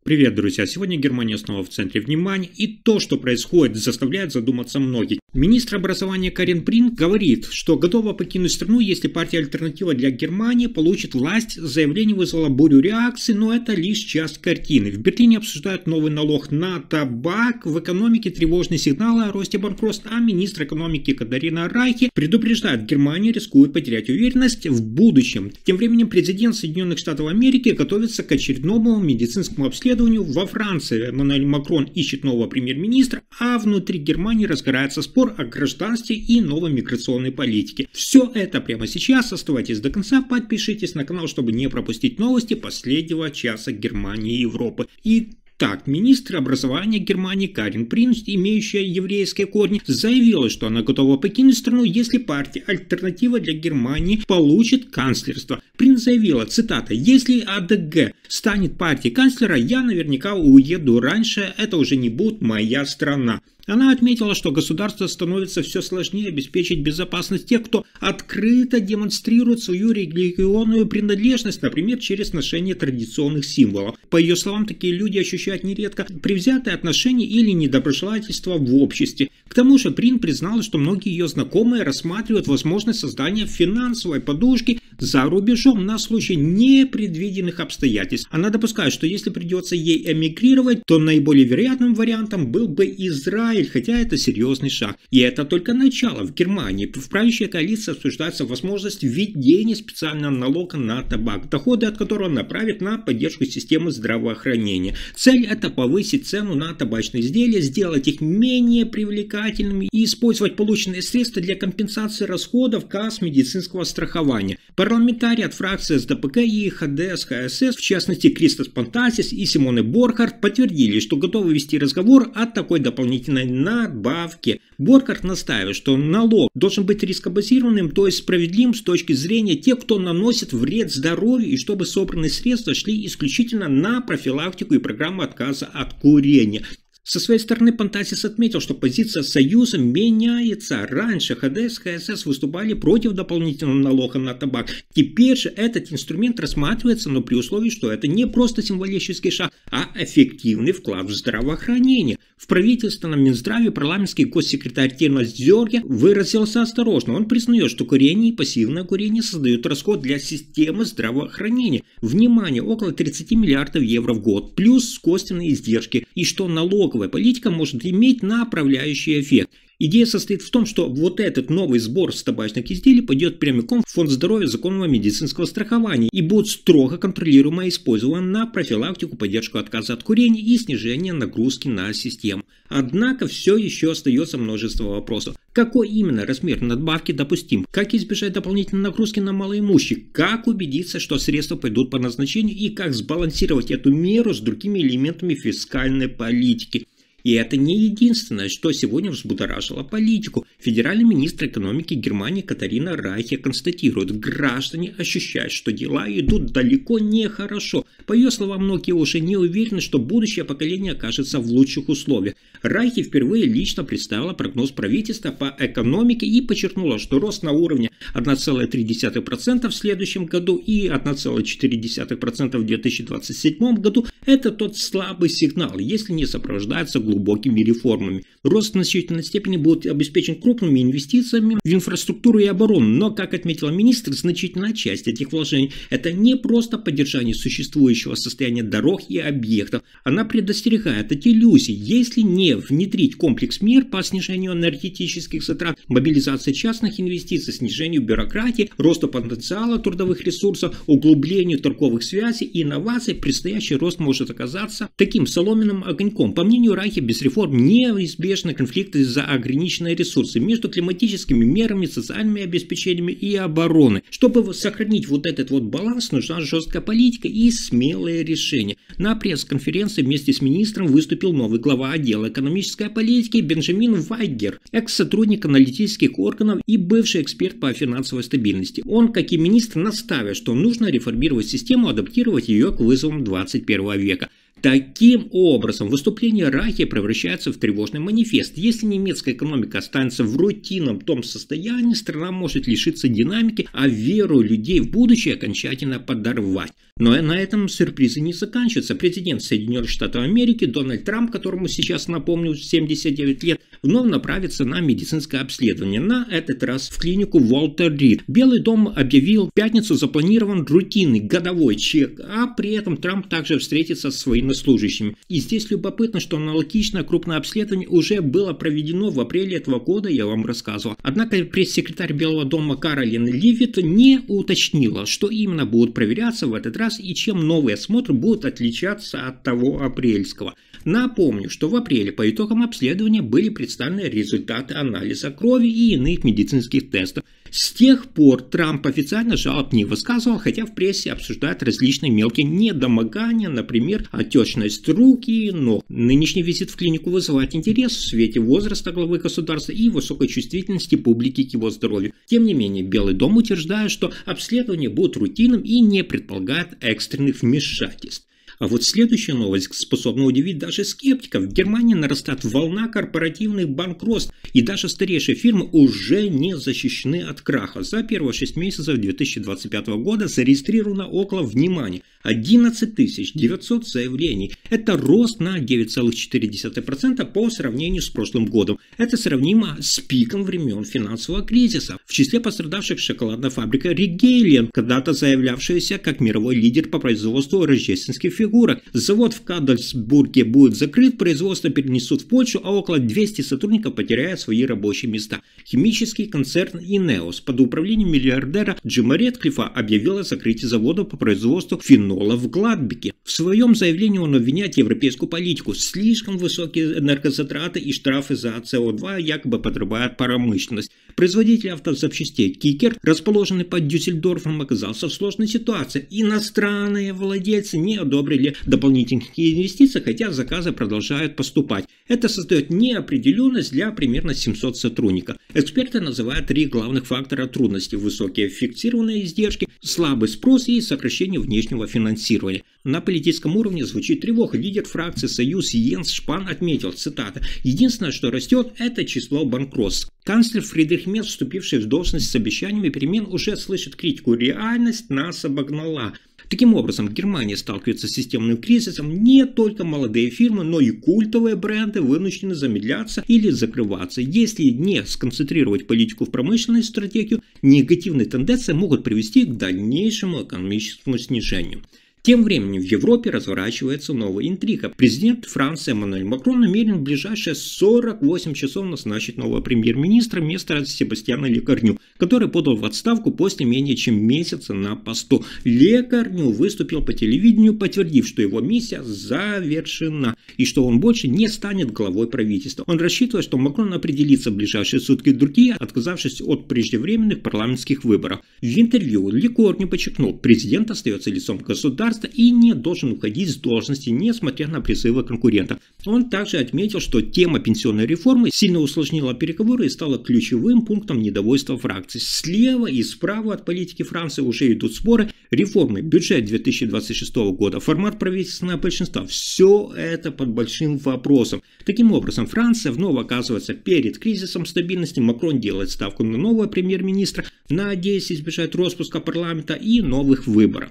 Привет, друзья! Сегодня Германия снова в центре внимания, и то, что происходит, заставляет задуматься многих. Министр образования Карен Принт говорит, что готова покинуть страну, если партия «Альтернатива для Германии» получит власть. Заявление вызвало бурю реакций, но это лишь часть картины. В Берлине обсуждают новый налог на табак, в экономике тревожные сигналы о росте банкротств, а министр экономики Катарина Райхе предупреждает, Германия рискует потерять уверенность в будущем. Тем временем президент Соединенных Штатов Америки готовится к очередному медицинскому обследованию во Франции. Эммануэль Макрон ищет нового премьер-министра, а внутри Германии разгорается спор о гражданстве и новой миграционной политике. Все это прямо сейчас. Оставайтесь до конца, подпишитесь на канал, чтобы не пропустить новости последнего часа Германии и Европы. Итак, министр образования Германии Карен Принт, имеющая еврейские корни, заявила, что она готова покинуть страну, если партия «Альтернатива для Германии» получит канцлерство. Принт заявила, цитата, «Если АДГ станет партией канцлера, я наверняка уеду раньше, это уже не будет моя страна». Она отметила, что государство становится все сложнее обеспечить безопасность тех, кто открыто демонстрирует свою религиозную принадлежность, например, через ношение традиционных символов. По ее словам, такие люди ощущают нередко превзятое отношение или недоброжелательство в обществе. К тому же Принт признала, что многие ее знакомые рассматривают возможность создания финансовой подушки за рубежом на случай непредвиденных обстоятельств. Она допускает, что если придется ей эмигрировать, то наиболее вероятным вариантом был бы Израиль, хотя это серьезный шаг. И это только начало. В Германии в правящей коалиции обсуждается возможность введения специального налога на табак, доходы от которого направят на поддержку системы здравоохранения. Цель – это повысить цену на табачные изделия, сделать их менее привлекательными и использовать полученные средства для компенсации расходов касс медицинского страхования. Парламентарии от фракции СДПК и ХДС, ХСС, в частности Кристос Пантасис и Симоне Борхард, подтвердили, что готовы вести разговор о такой дополнительной надбавке. Борхард настаивает, что налог должен быть рискобазированным, то есть справедливым с точки зрения тех, кто наносит вред здоровью, и чтобы собранные средства шли исключительно на профилактику и программу отказа от курения. Со своей стороны Пантасис отметил, что позиция Союза меняется. Раньше ХДС, ХСС выступали против дополнительного налога на табак. Теперь же этот инструмент рассматривается, но при условии, что это не просто символический шаг, а эффективный вклад в здравоохранение. В правительственном Минздраве парламентский госсекретарь Тирмас Дзёрге выразился осторожно. Он признает, что курение и пассивное курение создают расход для системы здравоохранения. Внимание, около 30 миллиардов евро в год, плюс косвенные издержки, и что налоговая политика может иметь направляющий эффект. Идея состоит в том, что вот этот новый сбор с табачных изделий пойдет прямиком в Фонд здоровья законного медицинского страхования и будет строго контролируемо использован на профилактику, поддержку отказа от курения и снижение нагрузки на систему. Однако все еще остается множество вопросов. Какой именно размер надбавки допустим? Как избежать дополнительной нагрузки на малоимущих? Как убедиться, что средства пойдут по назначению, и как сбалансировать эту меру с другими элементами фискальной политики? И это не единственное, что сегодня взбудоражило политику. Федеральный министр экономики Германии Катарина Райхе констатирует, граждане ощущают, что дела идут далеко не хорошо. По ее словам, многие уже не уверены, что будущее поколение окажется в лучших условиях. Райхе впервые лично представила прогноз правительства по экономике и подчеркнула, что рост на уровне 1,3% в следующем году и 1,4% в 2027 году – это тот слабый сигнал, если не сопровождается глубокими реформами. Рост в значительной степени будет обеспечен крупными инвестициями в инфраструктуру и оборону, но, как отметила министр, значительная часть этих вложений – это не просто поддержание существующего состояния дорог и объектов. Она предостерегает от иллюзий. Если не внедрить комплекс мер по снижению энергетических затрат, мобилизации частных инвестиций, снижению бюрократии, росту потенциала трудовых ресурсов, углублению торговых связей и инноваций, предстоящий рост может оказаться таким соломенным огоньком. По мнению Райхе, без реформ неизбежны конфликты за ограниченные ресурсы между климатическими мерами, социальными обеспечениями и обороной. Чтобы сохранить вот этот баланс, нужна жесткая политика и смелые решения. На пресс-конференции вместе с министром выступил новый глава отдела экономической политики Бенджамин Вайгер, экс-сотрудник аналитических органов и бывший эксперт по финансовой стабильности. Он, как и министр, настаивает, что нужно реформировать систему, адаптировать ее к вызовам 21 века. Таким образом, выступление Райхе превращается в тревожный манифест. Если немецкая экономика останется в рутинном том состоянии, страна может лишиться динамики, а веру людей в будущее окончательно подорвать. Но на этом сюрпризы не заканчиваются. Президент Соединенных Штатов Америки Дональд Трамп, которому сейчас, напомню, 79 лет, вновь направится на медицинское обследование. На этот раз в клинику Уолтер Рид. Белый дом объявил в пятницу запланирован рутинный годовой чек, а при этом Трамп также встретится со своими служащими. И здесь любопытно, что аналогичное крупное обследование уже было проведено в апреле этого года, я вам рассказывал. Однако пресс-секретарь Белого дома Каролин Левитт не уточнила, что именно будет проверяться в этот раз и чем новый осмотр будет отличаться от того апрельского. Напомню, что в апреле по итогам обследования были представлены результаты анализа крови и иных медицинских тестов. С тех пор Трамп официально жалоб не высказывал, хотя в прессе обсуждают различные мелкие недомогания, например, отечность рук и ног. Нынешний визит в клинику вызывает интерес в свете возраста главы государства и высокой чувствительности публики к его здоровью. Тем не менее, Белый дом утверждает, что обследование будет рутинным и не предполагает экстренных вмешательств. А вот следующая новость способна удивить даже скептиков. В Германии нарастает волна корпоративных банкротств, и даже старейшие фирмы уже не защищены от краха. За первые 6 месяцев 2025 года зарегистрировано около, внимания, 11 900 заявлений. Это рост на 9,4% по сравнению с прошлым годом. Это сравнимо с пиком времен финансового кризиса. В числе пострадавших шоколадная фабрика Ригейлен, когда-то заявлявшаяся как мировой лидер по производству рождественских фигурок. Завод в Кадельсбурге будет закрыт, производство перенесут в Польшу, а около 200 сотрудников потеряют свои рабочие места. Химический концерн Инеос под управлением миллиардера Джима Рэдклиффа объявил о закрытии завода по производству фенола в Гладбеке. В своем заявлении он обвиняет европейскую политику. Слишком высокие энергозатраты и штрафы за СО2 якобы подрывают промышленность. Производитель автозапчастей Кикер, расположенный под Дюссельдорфом, оказался в сложной ситуации. Иностранные владельцы не одобрили дополнительные инвестиции, хотя заказы продолжают поступать. Это создает неопределенность для примерно 700 сотрудников. Эксперты называют 3 главных фактора трудностей: высокие фиксированные издержки, слабый спрос и сокращение внешнего финансирования. На политическом уровне звучит тревога. Лидер фракции «Союз» Йенс Шпан отметил, цитата: «Единственное, что растет, это число банкротств». Канцлер Фридрих Мерц, вступивший в должность с обещаниями перемен, уже слышит критику: реальность нас обогнала. Таким образом, Германия сталкивается с системным кризисом. Не только молодые фирмы, но и культовые бренды вынуждены замедляться или закрываться. Если не сконцентрировать политику в промышленной стратегию, негативные тенденции могут привести к дальнейшему экономическому снижению. Тем временем в Европе разворачивается новая интрига. Президент Франции Эммануэль Макрон намерен в ближайшие 48 часов назначить нового премьер-министра вместо Себастьяна Лекарню, который подал в отставку после менее чем месяца на посту. Лекарню выступил по телевидению, подтвердив, что его миссия завершена и что он больше не станет главой правительства. Он рассчитывает, что Макрон определится в ближайшие сутки-другие, отказавшись от преждевременных парламентских выборов. В интервью Лекарню подчеркнул: президент остается лицом государства и не должен уходить с должности, несмотря на призывы конкурентов. Он также отметил, что тема пенсионной реформы сильно усложнила переговоры и стала ключевым пунктом недовольства фракций. Слева и справа от политики Франции уже идут споры, реформы, бюджет 2026 года, формат правительственного большинства. Все это под большим вопросом. Таким образом, Франция вновь оказывается перед кризисом стабильности. Макрон делает ставку на нового премьер-министра, надеясь избежать распуска парламента и новых выборов.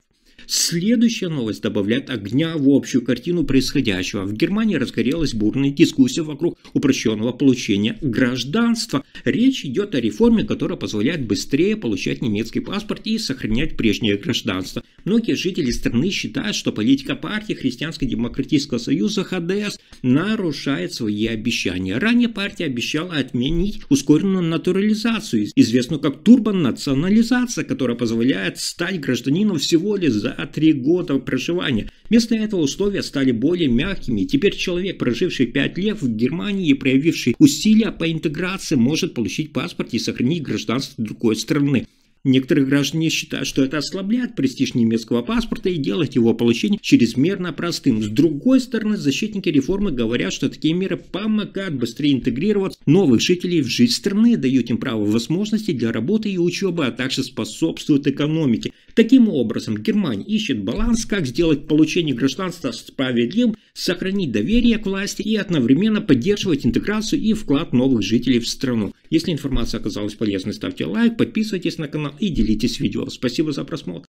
Следующая новость добавляет огня в общую картину происходящего. В Германии разгорелась бурная дискуссия вокруг упрощенного получения гражданства. Речь идет о реформе, которая позволяет быстрее получать немецкий паспорт и сохранять прежнее гражданство. Многие жители страны считают, что политика партии Христианско-демократического союза ХДС нарушает свои обещания. Ранее партия обещала отменить ускоренную натурализацию, известную как турбонационализация, которая позволяет стать гражданином всего лишь за 3 года проживания. Вместо этого условия стали более мягкими. Теперь человек, проживший 5 лет в Германии и проявивший усилия по интеграции, может получить паспорт и сохранить гражданство другой страны. Некоторые граждане считают, что это ослабляет престиж немецкого паспорта и делает его получение чрезмерно простым. С другой стороны, защитники реформы говорят, что такие меры помогают быстрее интегрировать новых жителей в жизнь страны, дают им право возможности для работы и учебы, а также способствуют экономике. Таким образом, Германия ищет баланс, как сделать получение гражданства справедливым, сохранить доверие к власти и одновременно поддерживать интеграцию и вклад новых жителей в страну. Если информация оказалась полезной, ставьте лайк, подписывайтесь на канал и делитесь видео. Спасибо за просмотр.